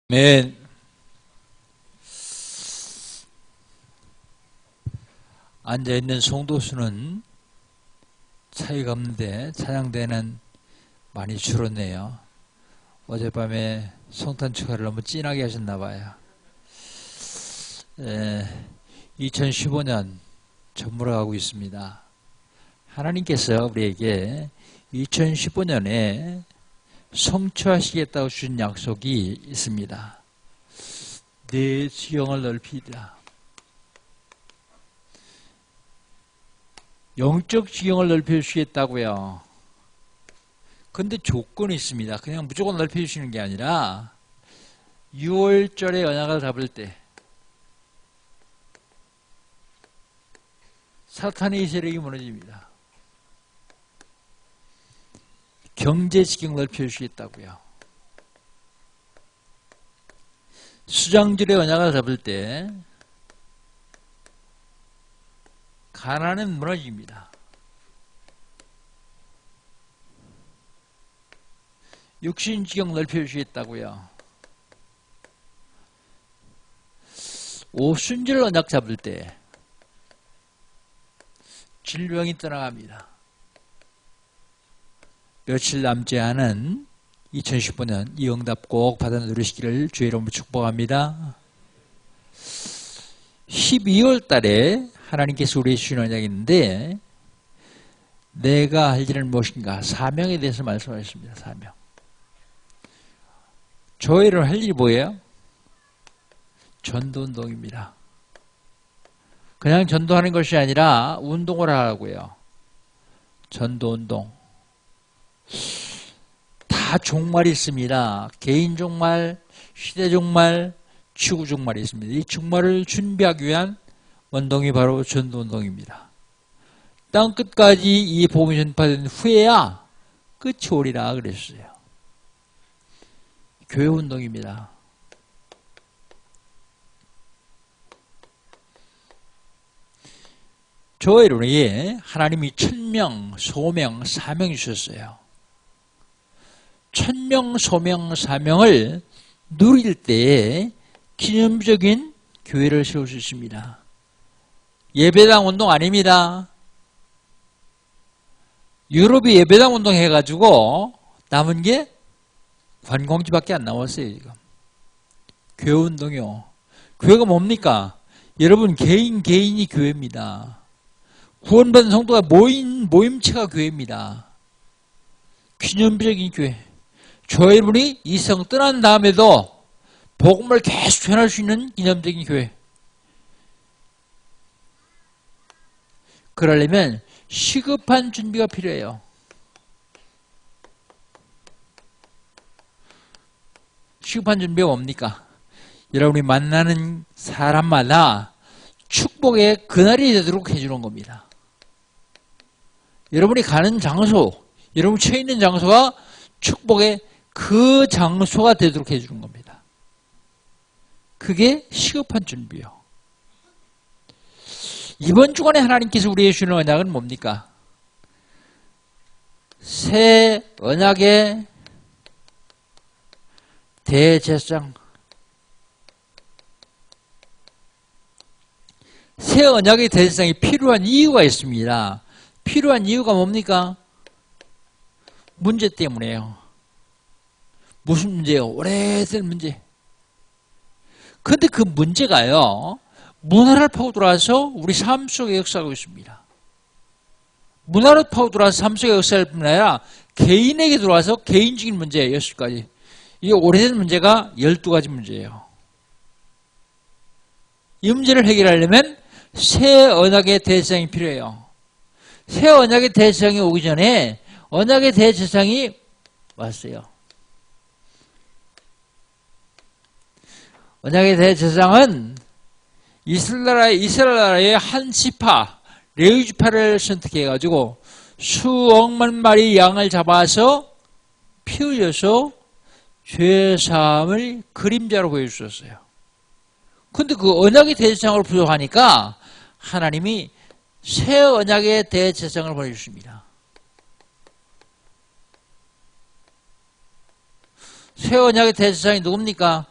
맨 앉아있는 성도수는 차이가 없는데 찬양대는 많이 줄었네요. 어젯밤에 성탄 축하를 너무 진하게 하셨나봐요. 2015년 저물어가고 있습니다. 하나님께서 우리에게 2015년에 성취하시겠다고 주신 약속이 있습니다. 내 지경을 넓히리라. 영적 지경을 넓혀주시겠다고요. 근데 조건이 있습니다. 그냥 무조건 넓혀주시는 게 아니라 6월절에 언약을 잡을 때 사탄의 세력이 무너집니다. 경제 지경 넓혀주시겠다고요. 수장절에 언약을 잡을 때 가난은 무너집니다. 육신 지경 넓혀주시겠다고요. 오순절 언약 잡을 때 질병이 떠나갑니다. 며칠 남지 않은 2015년 이 응답 꼭 받아 누리시기를 주의 이름으로 축복합니다. 12월 달에 하나님께서 우리에게 주신 언약이 있는데 내가 할 일은 무엇인가? 사명에 대해서 말씀하셨습니다. 사명. 저희를 할 일이 뭐예요? 전도운동입니다. 그냥 전도하는 것이 아니라 운동을 하라고요. 전도운동. 다 종말이 있습니다. 개인 종말, 시대 종말, 지구 종말이 있습니다. 이 종말을 준비하기 위한 운동이 바로 전도운동입니다. 땅끝까지 이 복음이 전파된 후에야 끝이 오리라 그랬어요. 교회운동입니다. 저희를 하나님이 천명, 소명, 사명 주셨어요. 천명, 소명, 사명을 누릴 때에 기념적인 교회를 세울 수 있습니다. 예배당 운동 아닙니다. 유럽이 예배당 운동 해가지고 남은 게 관광지밖에 안 남았어요, 지금. 교회 운동이요. 교회가 뭡니까? 여러분, 개인이 교회입니다. 구원받은 성도가 모임체가 교회입니다. 기념비적인 교회. 저 여러분이 이 세상 떠난 다음에도 복음을 계속 전할 수 있는 기념적인 교회. 그러려면 시급한 준비가 필요해요. 시급한 준비가 뭡니까? 여러분이 만나는 사람마다 축복의 그날이 되도록 해주는 겁니다. 여러분이 가는 장소, 여러분이 처해 있는 장소가 축복의 그 장소가 되도록 해주는 겁니다. 그게 시급한 준비요. 이번 주간에 하나님께서 우리에게 주는 언약은 뭡니까? 새 언약의 대제사장. 새 언약의 대제사장이 필요한 이유가 있습니다. 필요한 이유가 뭡니까? 문제 때문에요. 무슨 문제요? 오래된 문제. 그런데 그 문제가요, 문화를 파고 들어와서 우리 삶 속에 역사하고 있습니다. 문화를 파고 들어와서 삶 속에 역사할 뿐 아니라 개인에게 들어와서 개인적인 문제예요. 6가지. 이게 오래된 문제가 12가지 문제예요. 이 문제를 해결하려면 새 언약의 대제사장이 필요해요. 새 언약의 대제사장이 오기 전에 언약의 대제사장이 왔어요. 언약의 대제사장은 이스라엘 나라의 한 지파, 레위 지파를 선택해가지고 수억만 마리 양을 잡아서 피 흘려서 죄사함을 그림자로 보여주셨어요. 근데 그 언약의 대제사장으로 부족하니까 하나님이 새 언약의 대제사장을 보내주십니다. 새 언약의 대제사장이 누굽니까?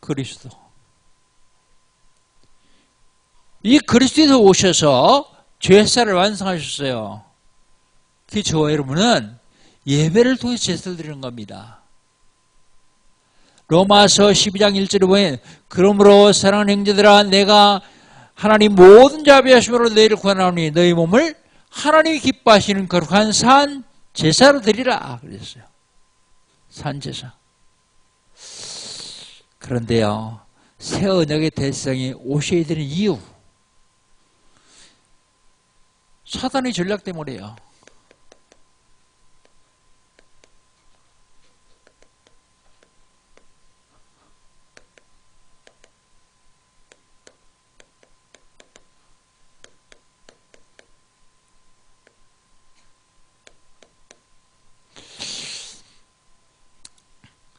그리스도. 이 그리스도에서 오셔서 제사를 완성하셨어요. 그 저와 여러분은 예배를 통해서 제사를 드리는 겁니다. 로마서 12장 1절에 보면 그러므로 사랑하는 형제들아 내가 하나님 모든 자비하심으로 너희를 구하나오니 너희 몸을 하나님이 기뻐하시는 거룩한 산 제사로 드리라 그랬어요. 산 제사. 그런데요, 새 언약의 대성이 오셔야 되는 이유, 사단의 전략 때문이에요.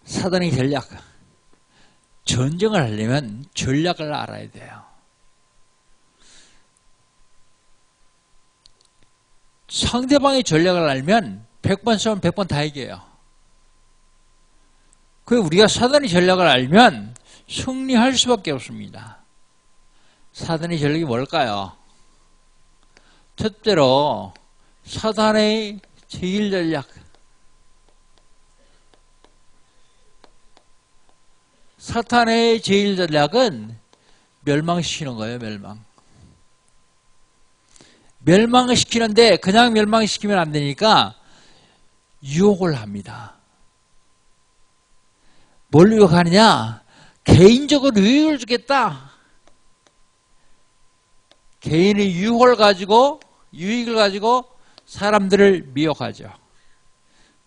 사단의 전략. 전쟁을 하려면 전략을 알아야 돼요. 상대방의 전략을 알면 100번 싸우면 100번 다 이겨요. 그 우리가 사단의 전략을 알면 승리할 수밖에 없습니다. 사단의 전략이 뭘까요? 첫째로 사단의 제일 전략. 사탄의 제일 전략은 멸망시키는 거예요. 멸망을 시키는데 그냥 멸망시키면 안 되니까 유혹을 합니다. 뭘 유혹하느냐? 개인적으로 유익을 주겠다. 개인의 유익을 가지고 사람들을 미혹하죠.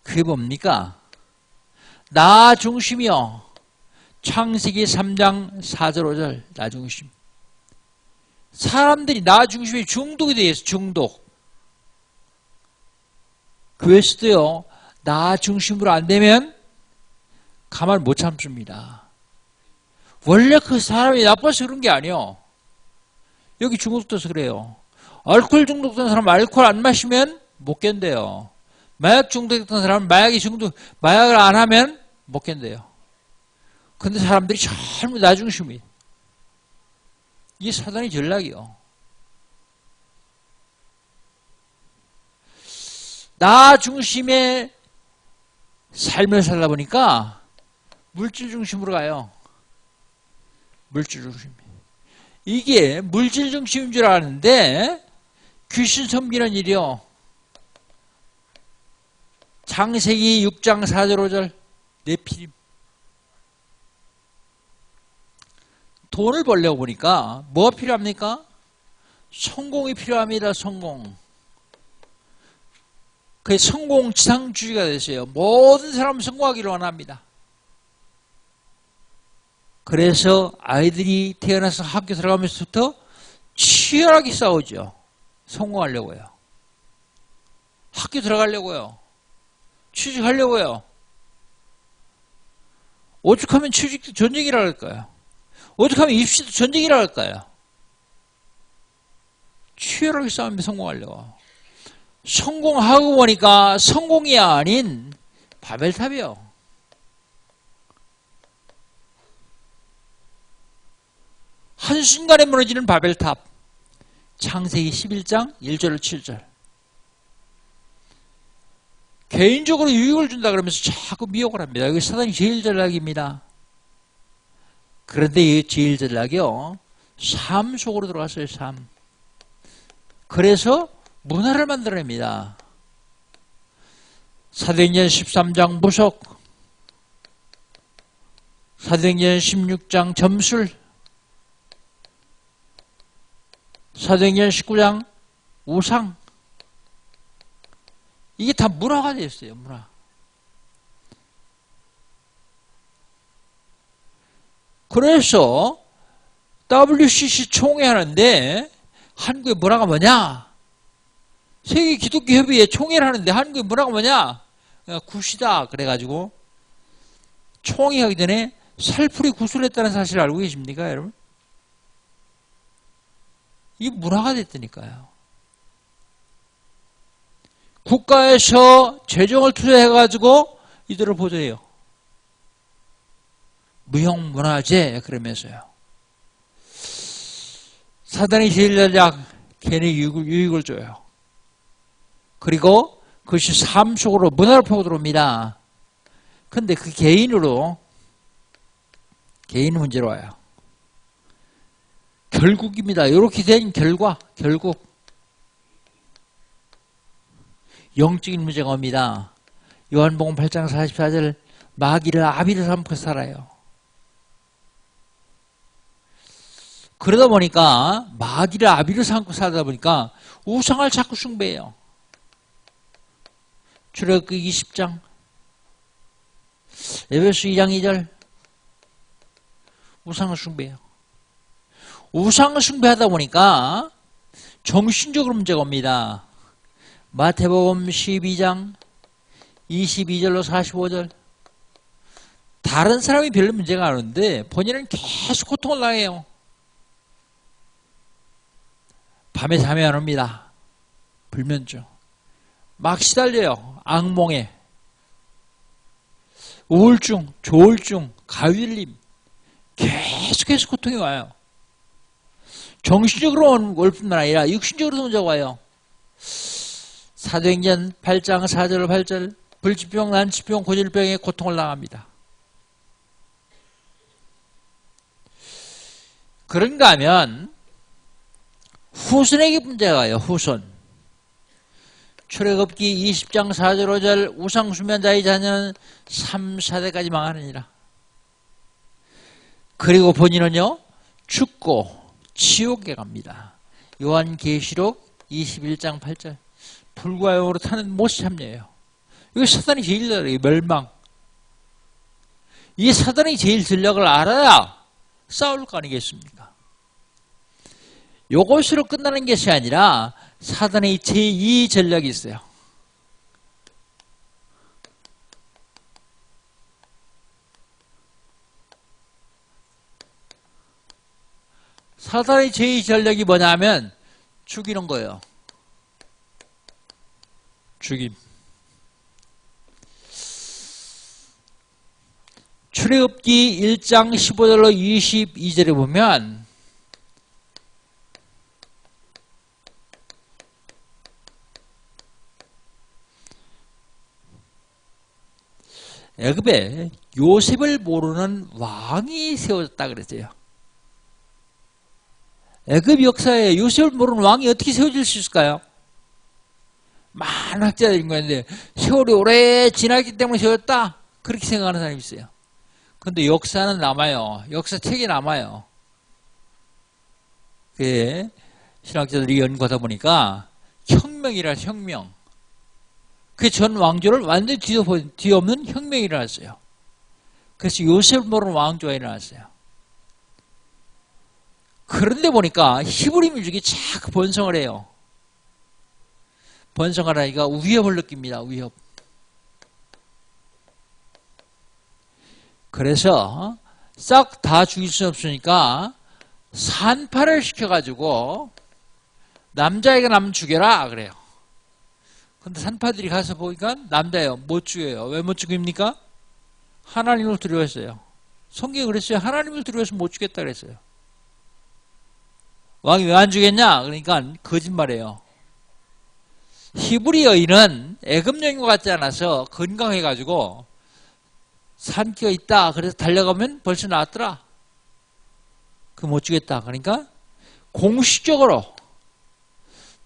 그게 뭡니까? 나 중심이요. 창세기 3장 4절 5절 나 중심. 사람들이 나 중심에 중독이 되어 있어요. 중독. 교회에서도요. 나 중심으로 안 되면 가만 못 참습니다. 원래 그 사람이 나빠서 그런 게 아니에요. 여기 중독돼서 그래요. 알코올 중독된 사람 알코올 안 마시면 못 견뎌요. 마약 중독됐던 사람은 마약을 안 하면 못 견뎌요. 근데 사람들이 전부 나 중심이에요. 이게 사단의 전략이요. 나 중심의 삶을 살다 보니까 물질 중심으로 가요. 물질 중심. 이게 물질 중심인 줄 아는데 귀신 섬기는 일이요. 창세기 6장 4절 5절 네피림. 돈을 벌려고 보니까 뭐가 필요합니까? 성공이 필요합니다. 성공. 그게 성공 지상주의가 됐어요. 모든 사람은 성공하기를 원합니다. 그래서 아이들이 태어나서 학교 들어가면서부터 치열하게 싸우죠. 성공하려고요. 학교 들어가려고요. 취직하려고요. 오죽하면 취직도 전쟁이라 할까요? 오죽하면 입시도 전쟁이라 할까요? 치열하게 싸우면 성공하려고. 성공하고 보니까 성공이 아닌 바벨탑이요. 한순간에 무너지는 바벨탑. 창세기 11장 1절 7절. 개인적으로 유익을 준다 그러면서 자꾸 미혹을 합니다. 여기 사단이 제일 전략입니다. 그런데 이 제일 전략이요. 삶 속으로 들어갔어요. 삶. 그래서 문화를 만들어냅니다. 사도행전 13장 무속, 사도행전 16장 점술, 사도행전 19장 우상. 이게 다 문화가 되었어요. 문화. 그래서 WCC 총회 하는데 한국의 문화가 뭐냐? 세계 기독교 협의회 총회를 하는데 한국의 문화가 뭐냐? 굿이다. 그래가지고 총회 하기 전에 살풀이 굿을 했다는 사실을 알고 계십니까, 여러분? 이게 문화가 됐다니까요. 국가에서 재정을 투자해가지고 이들을 보조해요. 무형문화재 그러면서요. 사단의 제일 전략 괜히 유익을 줘요. 그리고 그것이 삶 속으로 문화로 파고 들어옵니다. 근데 그 개인 문제로 와요. 결국입니다. 이렇게 된 결국 영적인 문제가 옵니다. 요한복음 8장 44절 마귀를 아비를 삼고 살아요. 그러다 보니까 마귀를 아비를 삼고 살다 보니까 우상을 자꾸 숭배해요. 출애굽기 20장 에베소 2장 2절 우상을 숭배해요. 우상을 숭배하다 보니까 정신적으로 문제가 옵니다. 마태복음 12장 22절로 45절 다른 사람이 별로 문제가 안 오는데 본인은 계속 고통을 당해요. 밤에 잠이 안 옵니다. 불면증. 막 시달려요. 악몽에. 우울증, 조울증, 가위림. 계속해서 고통이 와요. 정신적으로 올 뿐만 아니라 육신적으로도 문제가 와요. 사도행전 8장 4절 8절 불치병, 난치병, 고질병에 고통을 당합니다. 그런가 하면 후손에게 문제가 와요. 후손. 출애굽기 20장 4절 5절 우상숭배자의 자녀는 3, 4대까지 망하느니라. 그리고 본인은요 죽고 지옥에 갑니다. 요한계시록 21장 8절 불과 영으로 타는 못이 참여해요. 이거 사단이 제일 잘해요. 멸망. 이 사단이 제일 전략을 알아야 싸울 거 아니겠습니까? 요것으로 끝나는 것이 아니라 사단의 제2 전략이 있어요. 사단의 제2 전략이 뭐냐면 죽이는 거예요. 죽임. 출애굽기 1장 15절로 22절에 보면 애굽에 요셉을 모르는 왕이 세워졌다 그랬어요. 애굽 역사에 요셉을 모르는 왕이 어떻게 세워질 수 있을까요? 많은 학자들이 있는데 세월이 오래 지났기 때문에 세웠다 그렇게 생각하는 사람이 있어요. 근데 역사는 남아요. 역사책이 남아요. 그 신학자들이 연구하다 보니까 혁명이라 혁명. 그 전 왕조를 완전히 뒤엎는 혁명이 일어났어요. 그래서 요셉을 모르는 왕조가 일어났어요. 그런데 보니까 히브리 민족이 자꾸 번성을 해요. 번성하라니까 위협을 느낍니다. 위협. 그래서 싹 다 죽일 수 없으니까 산파를 시켜가지고 남자애가 나면 죽여라 그래요. 근데 산파들이 가서 보니까 남자예요. 못 죽여요. 왜 못 죽입니까? 하나님을 두려워했어요. 성경에 그랬어요. 하나님을 두려워해서 못 죽겠다 그랬어요. 왕이 왜 안 죽였냐? 그러니까 거짓말이에요. 히브리 여인은 애굽 여인과 같지 않아서 건강해가지고 산기가 있다. 그래서 달려가면 벌써 나왔더라. 그 못 죽겠다. 그러니까 공식적으로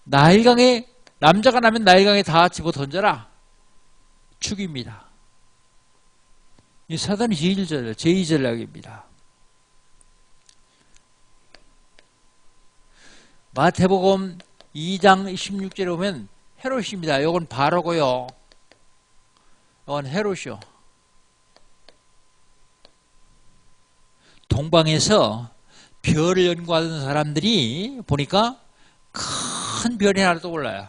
나일강에 남자가 나면 나일강에 다 집어 던져라. 죽입니다. 이 사단이 제2 전략입니다. 마태복음 2장 16절에 보면 헤롯입니다. 이건 바로고요. 이건 헤롯이요. 동방에서 별을 연구하던 사람들이 보니까 큰 별이 하나 떠올라요.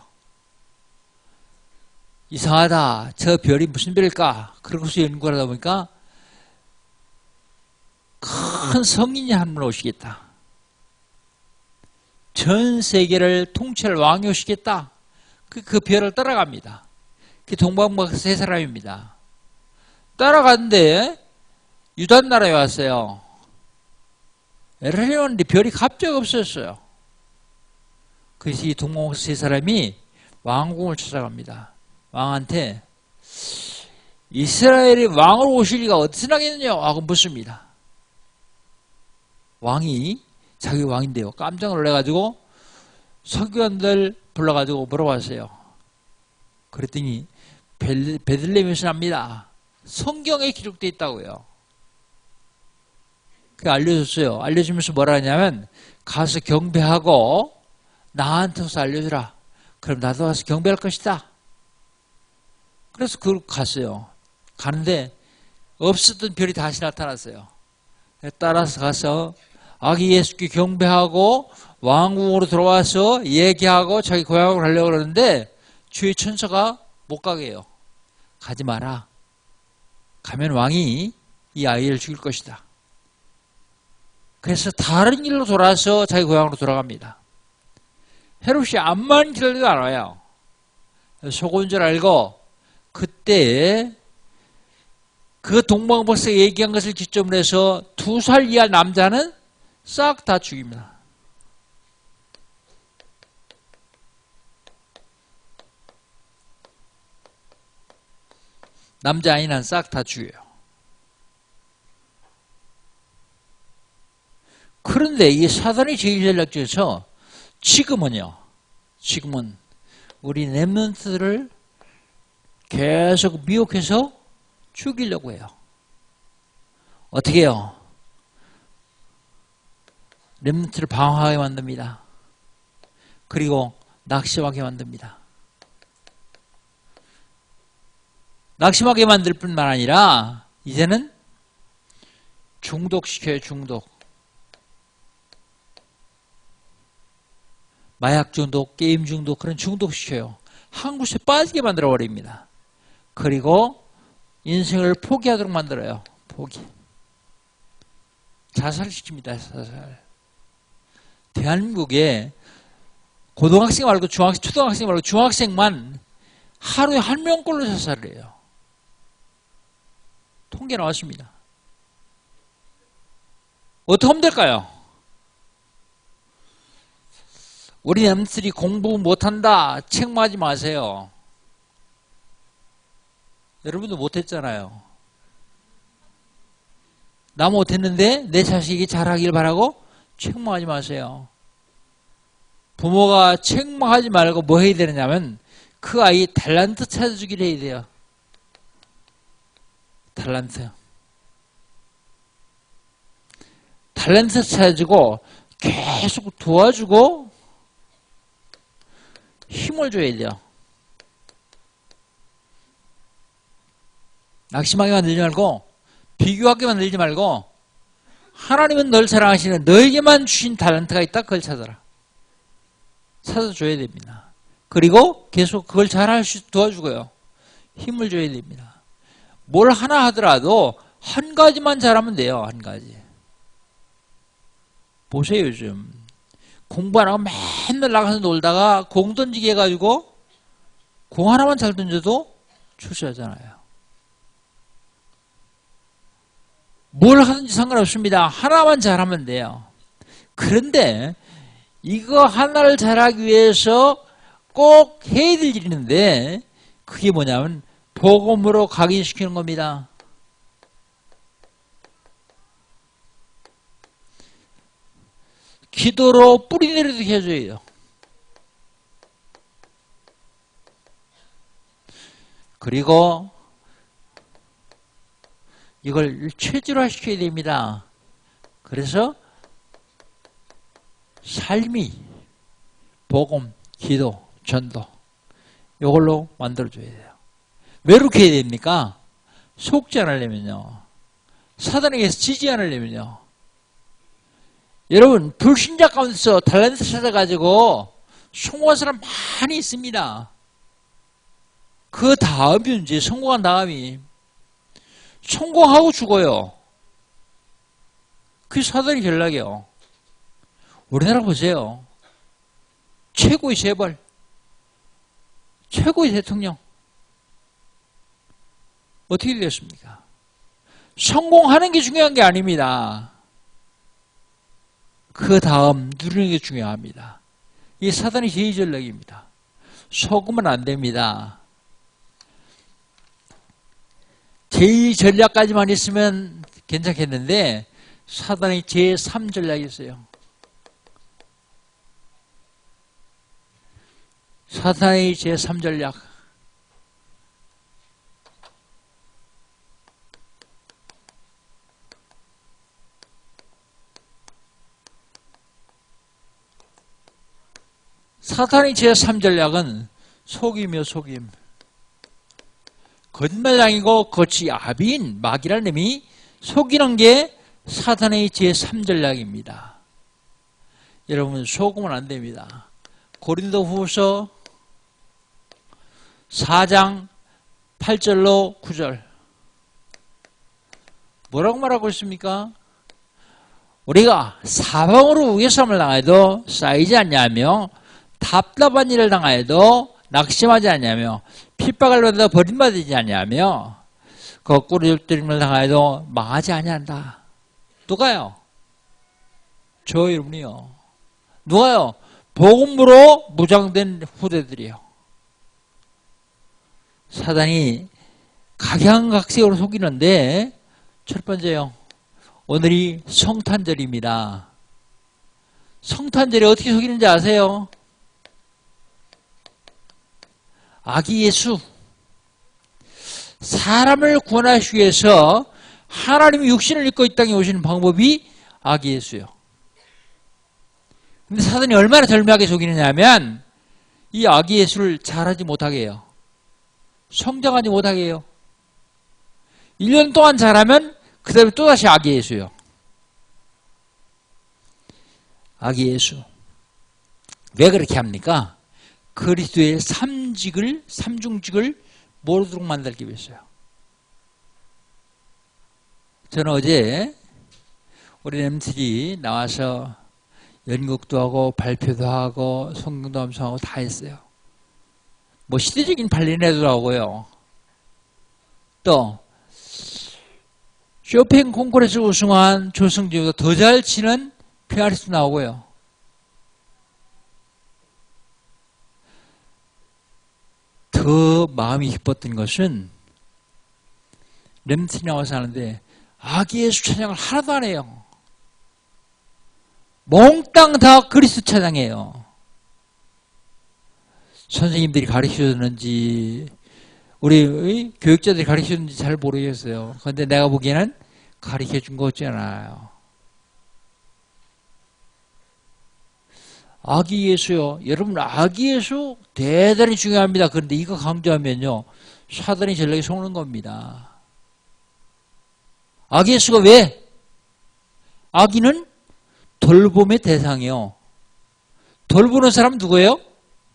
이상하다. 저 별이 무슨 별일까? 그러고서 연구를 하다 보니까 큰 성인이 한 분 오시겠다. 전 세계를 통치할 왕이 오시겠다. 그 별을 따라갑니다. 그 동방박사 세 사람입니다. 따라갔는데 유단 나라에 왔어요. 에르레온데 별이 갑자기 없었어요. 그래서 이 동방왕국 세 사람이 왕궁을 찾아갑니다. 왕한테 이스라엘이 왕으로 오실 리가 어디서 나겠느냐 하고 묻습니다. 왕이 자기 왕인데요. 깜짝 놀라가지고 서기관들 불러가지고 물어봤어요. 그랬더니 베들레헴에서 납니다. 성경에 기록되어 있다고요. 그게 알려줬어요. 알려주면서 뭐라 하냐면 가서 경배하고 나한테 와서 알려주라. 그럼 나도 와서 경배할 것이다. 그래서 갔어요. 가는데 없었던 별이 다시 나타났어요. 따라서 가서 아기 예수께 경배하고 왕궁으로 들어와서 얘기하고 자기 고향으로 가려고 그러는데 주의 천사가 못 가게 해요. 가지 마라. 가면 왕이 이 아이를 죽일 것이다. 그래서 다른 길로 돌아서 자기 고향으로 돌아갑니다. 헤롯이 암만 기다리도 안 와요. 속은 줄 알고 그때 그 동방박사가 얘기한 것을 기점으로 해서 2살 이하 남자는 싹 다 죽입니다. 남자 아이는 싹 다 죽여요. 그런데 이 사단의 제일 전략 중에서 지금은 우리 렘넌트들을 계속 미혹해서 죽이려고 해요. 어떻게 해요? 렘넌트를 방황하게 만듭니다. 그리고 낙심하게 만듭니다. 낙심하게 만들 뿐만 아니라 이제는 중독시켜요. 중독. 마약 중독, 게임 중독, 그런 중독시켜요. 한 곳에 빠지게 만들어버립니다. 그리고 인생을 포기하도록 만들어요. 포기. 자살시킵니다. 자살. 대한민국에 고등학생 말고 중학생, 초등학생 말고 중학생만 하루에 1명꼴로 자살을 해요. 통계 나왔습니다. 어떻게 하면 될까요? 우리 남들이 공부 못한다 책망하지 마세요. 여러분도 못했잖아요. 나 못했는데 내 자식이 잘하길 바라고 책망하지 마세요. 부모가 책망하지 말고 뭐 해야 되느냐면 그 아이 탤런트 찾아주기를 해야 돼요. 탤런트 찾아주고 계속 도와주고 힘을 줘야 돼요. 낙심하게 만들지 말고 비교하게 만들지 말고 하나님은 널 사랑하시는 너에게만 주신 탤런트가 있다. 그걸 찾아라. 찾아줘야 됩니다. 그리고 계속 그걸 잘할 수 도와주고요. 힘을 줘야 됩니다. 뭘 하나 하더라도 한 가지만 잘하면 돼요. 한 가지. 보세요. 요즘 공부 안 하고 맨날 나가서 놀다가 공 던지기 해가지고 공 하나만 잘 던져도 출세하잖아요. 뭘 하든지 상관없습니다. 하나만 잘하면 돼요. 그런데 이거 하나를 잘하기 위해서 꼭 해야 될 일이 있는데 그게 뭐냐면 복음으로 각인시키는 겁니다. 기도로 뿌리내리듯 해줘야 해요. 그리고 이걸 체질화시켜야 됩니다. 그래서 삶이 복음, 기도, 전도 이걸로 만들어줘야 돼요. 왜 이렇게 해야 됩니까? 속지 않으려면요. 사단에게서 지지 않으려면요. 여러분 불신자 가운데서 탤런트 찾아가지고 성공한 사람 많이 있습니다. 그 다음이 이제 성공한 다음이 성공하고 죽어요. 그게 사단의 전략이에요. 우리나라 보세요. 최고의 재벌, 최고의 대통령 어떻게 되었습니까? 성공하는 게 중요한 게 아닙니다. 그 다음 누리는 게 중요합니다. 이게 사단의 제2 전략입니다. 속으면 안 됩니다. 제2 전략까지만 있으면 괜찮겠는데 사단의 제3 전략이 있어요. 사단의 제3 전략. 사탄의 제3 전략은 속임이요, 속임. 거짓말장이고 거치 아비인 마귀라는 놈이 속이는 게 사탄의 제3 전략입니다. 여러분 속으면 안 됩니다. 고린도후서 4장 8절로 9절 뭐라고 말하고 있습니까? 우리가 사방으로 우겨쌈을 당해도 쌓이지 않냐며 답답한 일을 당하여도 낙심하지 않냐며 핍박을 받아 버림받지 않냐며 거꾸로 욕들임을 당하여도 망하지 아니한다. 누가요? 저 여러분이요. 누가요? 복음으로 무장된 후대들이요. 사단이 각양각색으로 속이는데 첫 번째요. 오늘이 성탄절입니다. 성탄절에 어떻게 속이는지 아세요? 아기 예수, 사람을 구원하시기 위해서 하나님이 육신을 입고 이 땅에 오시는 방법이 아기 예수요. 근데 사단이 얼마나 절묘하게 속이느냐 하면 이 아기 예수를 잘하지 못하게 해요. 성장하지 못하게 해요. 1년 동안 잘하면 그 다음에 또다시 아기 예수요. 아기 예수. 왜 그렇게 합니까? 그리스도의 삼중직을 모르도록 만들기 위해서요. 저는 어제 우리 엠틀이 나와서 연극도 하고 발표도 하고 성경도 암송하고 다 했어요. 뭐 시대적인 발레리나도 하고요. 또 쇼팽 콩쿠르에서 우승한 조승진보다 더 잘 치는 피아니스트 나오고요. 더 마음이 기뻤던 것은 렘틀이 나와서 하는데 아기 예수 찬양을 하나도 안 해요. 몽땅 다 그리스도 찬양해요. 선생님들이 가르쳐줬는지 우리 교육자들이 가르쳐줬는지 잘 모르겠어요. 그런데 내가 보기에는 가르쳐준 거 같지 않아요. 아기 예수요. 여러분 아기 예수 대단히 중요합니다. 그런데 이거 강조하면요. 사단이 전략에 속는 겁니다. 아기 예수가 왜? 아기는 돌봄의 대상이요. 돌보는 사람 누구예요?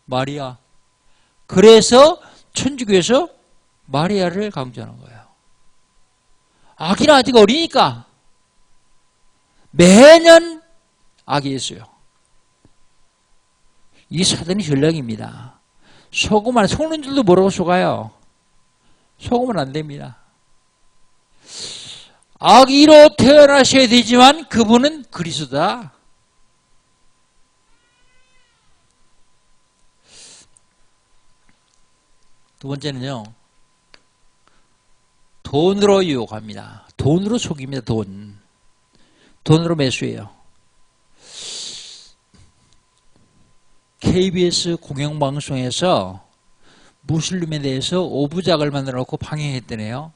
마리아. 그래서 천주교에서 마리아를 강조하는 거예요. 아기는 아직 어리니까 매년 아기 예수요. 이 사단이 전략입니다. 속는 줄도 모르고 속아요. 속으면 안 됩니다. 아기로 태어나셔야 되지만 그분은 그리스도다. 두 번째는요. 돈으로 유혹합니다. 돈으로 속입니다. 돈으로 매수해요. KBS 공영방송에서 무슬림에 대해서 5부작을 만들어 놓고 방영했더네요.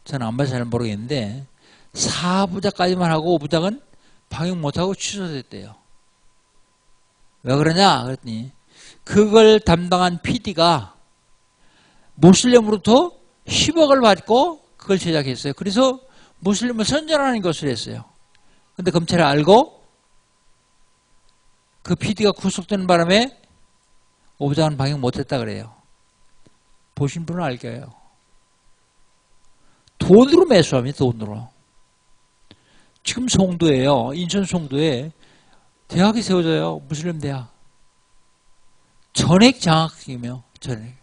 저는 안 봐서 잘 모르겠는데 4부작까지만 하고 5부작은 방영 못하고 취소됐대요. 왜 그러냐 그랬더니 그걸 담당한 PD가 무슬림으로부터 10억을 받고 그걸 제작했어요. 그래서 무슬림을 선전하는 것을 했어요. 근데 검찰이 알고 그 PD가 구속되는 바람에 5부작은 방영 못했다 그래요. 보신 분은 알 거예요. 돈으로 매수합니다. 돈으로. 지금 송도에요. 인천 송도에 대학이 세워져요. 무슬림 대학. 전액 장학금이며 전액.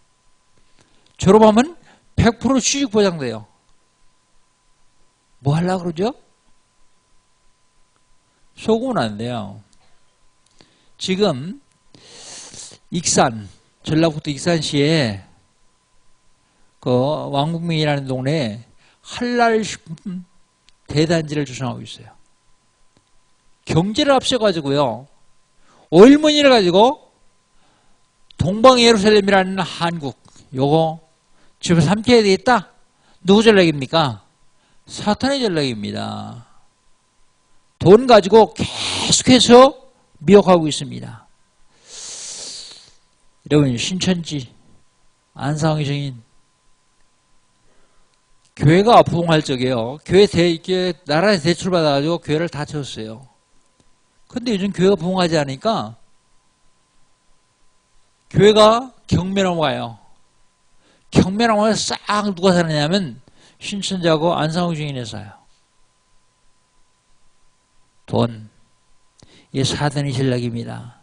졸업하면 100% 취직 보장돼요. 뭐 하려고 그러죠? 속으면 안 돼요. 지금 익산, 전라북도 익산시에 그 왕국민이라는 동네에 한랄식품 대단지를 조성하고 있어요. 경제를 앞세워가지고요. 오일머니를 가지고 동방 예루살렘이라는 한국, 요거 집을 삼켜야 되겠다. 누구 전략입니까? 사탄의 전략입니다. 돈 가지고 계속해서 미혹하고 있습니다. 여러분, 신천지, 안상의 증인, 교회가 부흥할 적에요. 교회 나라에서 대출받아가지고 교회를 다 채웠어요. 근데 요즘 교회가 부흥하지 않으니까 교회가 경매로 와요. 경매로 와서 싹 누가 사느냐면 신천지하고 안상의 증인에 사요. 돈. 이게 사단의 전략입니다.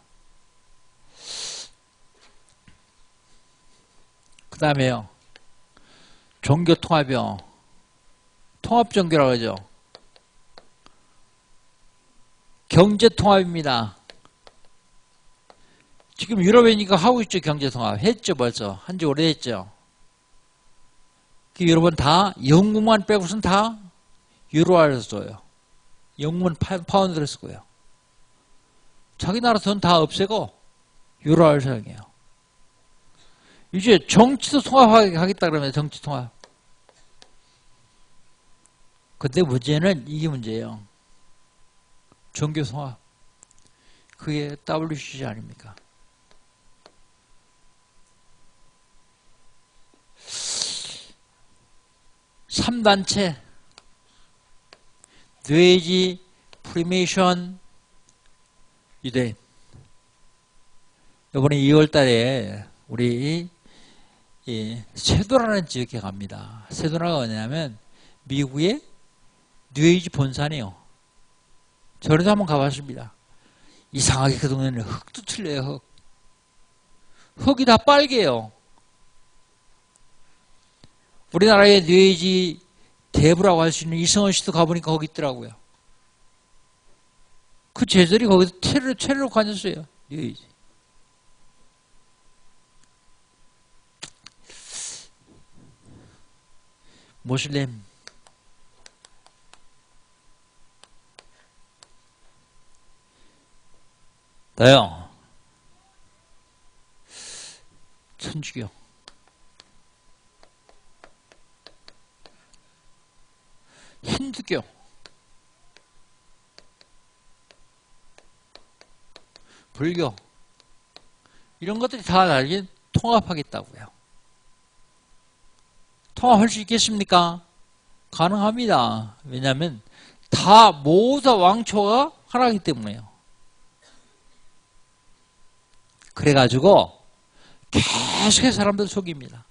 그 다음에요. 종교통합이요. 통합종교라고 하죠. 경제통합입니다. 지금 유럽이니까 하고 있죠. 경제통합. 했죠. 벌써. 한지 오래됐죠. 여러분 다 영국만 빼고선 다 유로화를 써요. 영국은 파운드를 쓰고요. 자기 나라 돈 다 없애고 유로화를 사용해요. 이제 정치도 통합하겠다 그러면 정치 통합. 근데 문제는 이게 문제예요. 종교 통합. 그게 WCC 아닙니까? 삼단체 뇌지, 프리메이션, 유대인. 이번에 2월 달에 우리 세도라는 지역에 갑니다. 세도라가 뭐냐면 미국의 뉴에이지 본산이에요. 저래도 한번 가봤습니다. 이상하게 그 동네는 흙도 틀려요. 흙. 흙이 다 빨개요. 우리나라의 뉴에이지 대부라고 할 수 있는 이성원 씨도 가보니까 거기 있더라고요. 그 제자리 거기서 채를 놓고 앉았어요. 뉴에이지. 모슬렘. 나요. 천주교. 힌두교. 불교. 이런 것들이 다 나중에 통합하겠다고요. 통합할 수 있겠습니까? 가능합니다. 왜냐하면 다 모두 왕초가 하나이기 때문에요. 그래가지고 계속해서 사람들 속입니다.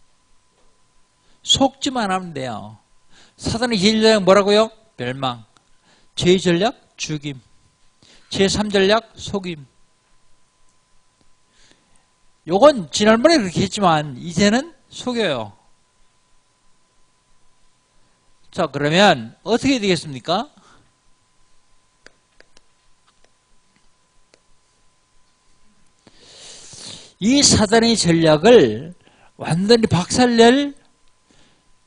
속지만 하면 돼요. 사단의 제1전략 뭐라고요? 멸망. 제2전략 죽임. 제3전략 속임. 요건 지난번에 그렇게 했지만 이제는 속여요. 자, 그러면 어떻게 되겠습니까? 이 사단의 전략을 완전히 박살낼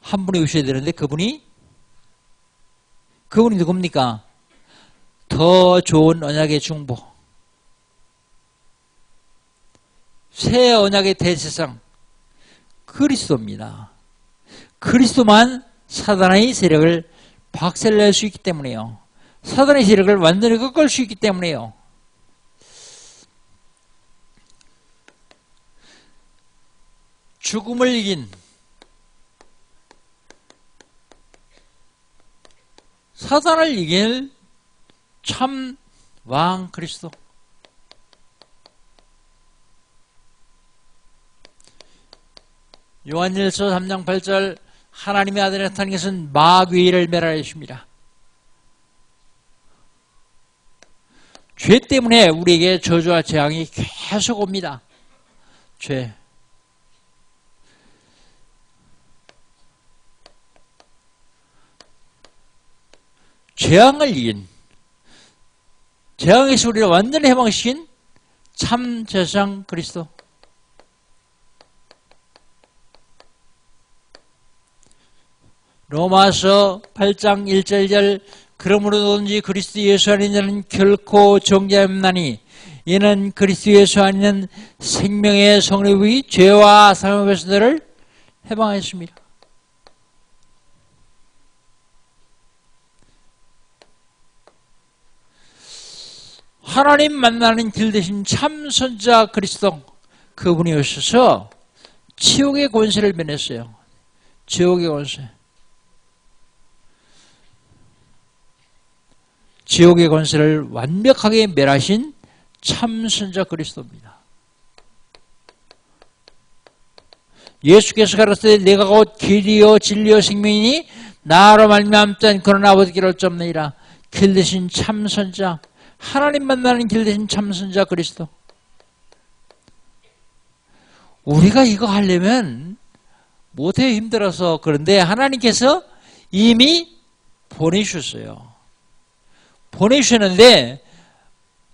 한 분이 오셔야 되는데 그분이 누굽니까? 더 좋은 언약의 중보, 새 언약의 대세상 그리스도입니다. 그리스도만 사단의 세력을 박살낼 수 있기 때문에요. 사단의 세력을 완전히 꺾을 수 있기 때문에요. 죽음을 이긴 사단을 이길 참 왕 그리스도. 요한일서 3장 8절 하나님의 아들이 나타난 것은 마귀를 멸하였습니다. 죄 때문에 우리에게 저주와 재앙이 계속 옵니다. 죄. 재앙을 이긴, 재앙에서 우리를 완전히 해방시킨 참 제사장 그리스도. 로마서 8장 1절 그러므로든지 그리스도 예수 안에 있는 자는 결코 정죄함이 없나니 이는 그리스도 예수 안에 있는 생명의 성령이 죄와 사망에서 너를 해방하였습니다. 하나님 만나는 길 대신 참 선지자 그리스도, 그분이 오셔서 지옥의 권세를 면했어요. 지옥의 권세. 지옥의 권세를 완벽하게 멸하신 참 선지자 그리스도입니다. 예수께서 가라사대 내가 곧 길이요 진리요 생명이니 나로 말미암지 않고는 아버지께로 올 수 없느니라. 길 대신 참 선지자, 하나님 만나는 길 대신 참 선지자 그리스도. 우리가 이거 하려면 못해요. 힘들어서. 그런데 하나님께서 이미 보내주셨어요. 보내주셨는데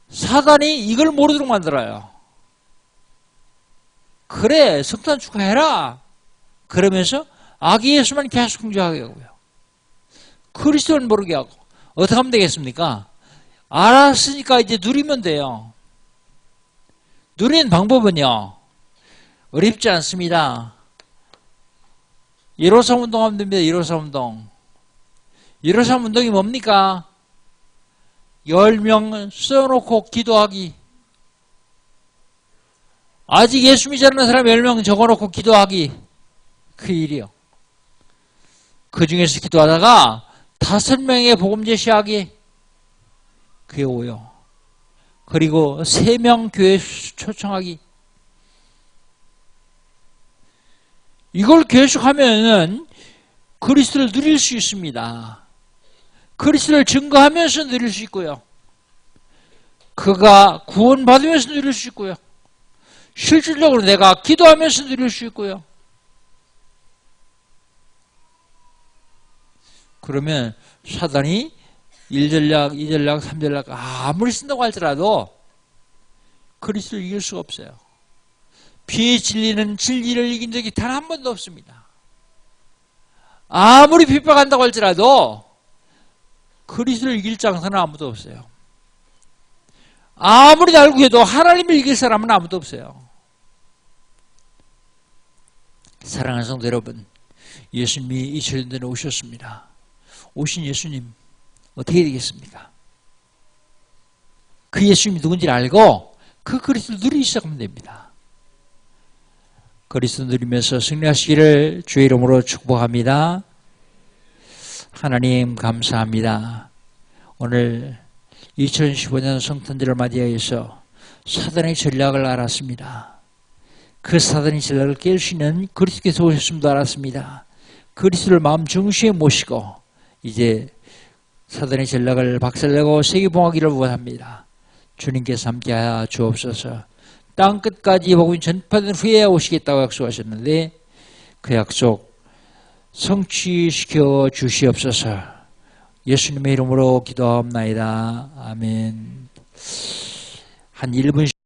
사단이 이걸 모르도록 만들어요. 그래, 성탄 축하해라. 그러면서 아기 예수만 계속 흥조하게 하고요. 그리스도는 모르게 하고. 어떻게 하면 되겠습니까? 알았으니까 이제 누리면 돼요. 누리는 방법은요, 어렵지 않습니다. 153 운동하면 됩니다. 153 운동. 153 운동이 뭡니까? 10명 써놓고 기도하기. 아직 예수 믿지 않는 사람 10명 적어놓고 기도하기. 그 일이요. 그 중에서 기도하다가 5명의 복음 제시하기. 그게 5요. 그리고 3명 교회 초청하기. 이걸 계속하면은 그리스도를 누릴 수 있습니다. 그리스도를 증거하면서 누릴 수 있고요. 그가 구원받으면서 누릴 수 있고요. 실질적으로 내가 기도하면서 누릴 수 있고요. 그러면 사단이 1전략, 2전략, 3전략 아무리 쓴다고 할지라도 그리스도를 이길 수가 없어요. 피의 진리는 진리를 이긴 적이 단 한 번도 없습니다. 아무리 핍박한다고 할지라도 그리스도를 이길 장사는 아무도 없어요. 아무리 알고 해도 하나님을 이길 사람은 아무도 없어요. 사랑하는 성도 여러분, 예수님이 2000년 전에 오셨습니다. 오신 예수님 어떻게 되겠습니까? 그 예수님이 누군지를 알고 그 그리스도를 누리기 시작하면 됩니다. 그리스도 누리면서 승리하시기를 주의 이름으로 축복합니다. 하나님 감사합니다. 오늘 2015년 성탄절을 맞이하여서 사단의 전략을 알았습니다. 그 사단의 전략을 깰 수 있는 그리스도께서 오셨음도 알았습니다. 그리스도를 마음 중심에 모시고 이제 사단의 전략을 박살내고 세계봉하기를 원합니다. 주님께서 함께하여 주옵소서. 땅끝까지 복음이 전파된 후에 오시겠다고 약속하셨는데 그 약속 성취시켜 주시옵소서. 예수님의 이름으로 기도하옵나이다. 아멘. 한 1분